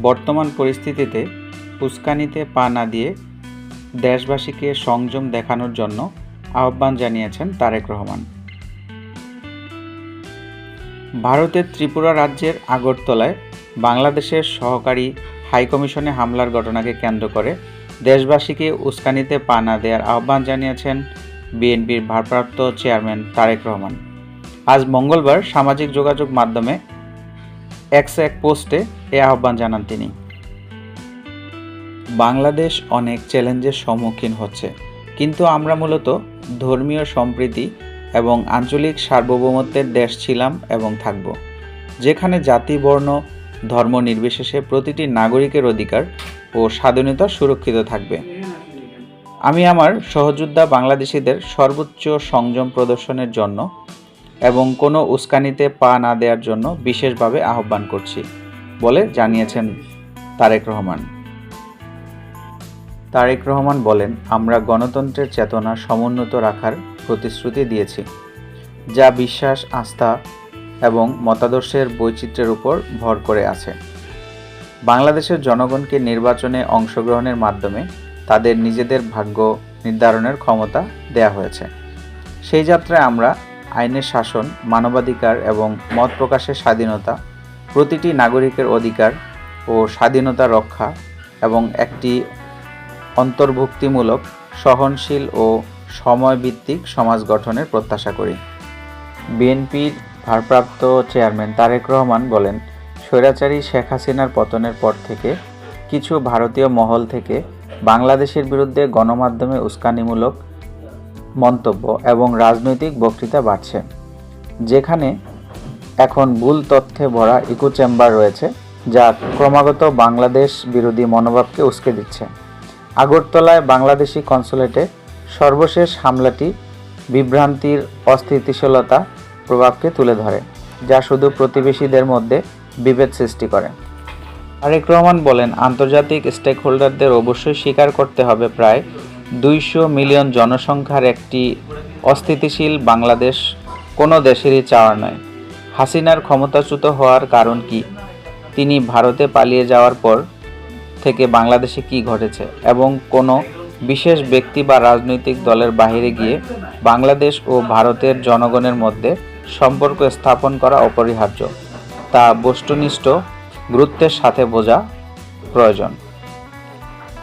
বর্তমান পরিস্থিতিতে উস্কানিতে পা না দিয়ে দেশবাসীকে সংযম দেখানোর জন্য আহ্বান জানিয়েছেন তারেক রহমান। ভারতের ত্রিপুরা রাজ্যের আগরতলায় বাংলাদেশের সহকারী হাইকমিশনে হামলার ঘটনাকে কেন্দ্র করে দেশবাসীকে উস্কানিতে পা না দেওয়ার আহ্বান জানিয়েছেন বিএনপির ভারপ্রাপ্ত চেয়ারম্যান তারেক রহমান। আজ মঙ্গলবার সামাজিক যোগাযোগ মাধ্যমে এক্সে এক পোস্টে এ আহ্বান জানান তিনি। বাংলাদেশ অনেক চ্যালেঞ্জের সম্মুখীন হচ্ছে, কিন্তু আমরা মূলত ধর্মীয় সম্প্রীতি এবং আঞ্চলিক সার্বভৌমত্বের দেশ ছিলাম এবং থাকব, যেখানে জাতি, বর্ণ, ধর্ম নির্বিশেষে প্রতিটি নাগরিকের অধিকার ও স্বাধীনতা সুরক্ষিত থাকবে। আমি আমার সহযোদ্ধা বাংলাদেশিদের সর্বোচ্চ সংযম প্রদর্শনের জন্য এবং কোনো উস্কানিতে পা না দেওয়ার জন্য বিশেষভাবে আহ্বান করছি বলে জানিয়েছেন তারেক রহমান। তারেক রহমান বলেন, আমরা গণতন্ত্রের চেতনা সমুন্নত রাখার প্রতিশ্রুতি দিয়েছি, যা বিশ্বাস, আস্থা এবং মতাদর্শের বৈচিত্র্যের উপর ভর করে আছে। বাংলাদেশের জনগণকে নির্বাচনে অংশগ্রহণের মাধ্যমে তাদের নিজেদের ভাগ্য নির্ধারণের ক্ষমতা দেয়া হয়েছে। সেই যাত্রায় আমরা আইনের শাসন, মানবাধিকার এবং মত প্রকাশের স্বাধীনতা, প্রতিটি নাগরিকের অধিকার ও স্বাধীনতা রক্ষা এবং একটি অন্তর্ভুক্তিমূলক, সহনশীল ও সময়ভিত্তিক সমাজ গঠনের প্রত্যাশা করি। বিএনপির ভারপ্রাপ্ত চেয়ারম্যান তারেক রহমান বলেন, স্বৈরাচারী শেখ হাসিনার পতনের পর থেকে কিছু ভারতীয় মহল থেকে বাংলাদেশের বিরুদ্ধে গণমাধ্যমে উস্কানিমূলক মন্তব্য এবং রাজনৈতিক বক্তৃতা বাড়ছে, যেখানে এখন ভুল তথ্যে ভরা ইকো চেম্বার রয়েছে, যা ক্রমাগত বাংলাদেশ বিরোধী মনোভাবকে উস্কে দিচ্ছে। আগরতলায় বাংলাদেশি কনসুলেটে সর্বশেষ হামলাটি বিভ্রান্তির, অস্থিতিশীলতা প্রভাবকে তুলে ধরে, যা শুধু প্রতিবেশীদের মধ্যে বিভেদ সৃষ্টি করে। তারেক রহমান বলেন, আন্তর্জাতিক স্টেকহোল্ডারদের অবশ্যই স্বীকার করতে হবে, প্রায় 200 মিলিয়ন জনসংখ্যার একটি অস্থিতিশীল বাংলাদেশ কোনো দেশেরই চাওয়া নয়। হাসিনার ক্ষমতাচ্যুত হওয়ার কারণ কি, তিনি ভারতে পালিয়ে যাওয়ার পর থেকে বাংলাদেশে কি ঘটেছে এবং কোনো বিশেষ ব্যক্তি বা রাজনৈতিক দলের বাইরে গিয়ে বাংলাদেশ ও ভারতের জনগণের মধ্যে সম্পর্ক স্থাপন করা অপরিহার্য, তা বস্তুনিষ্ঠ গুরুত্বের সাথে বোঝা প্রয়োজন।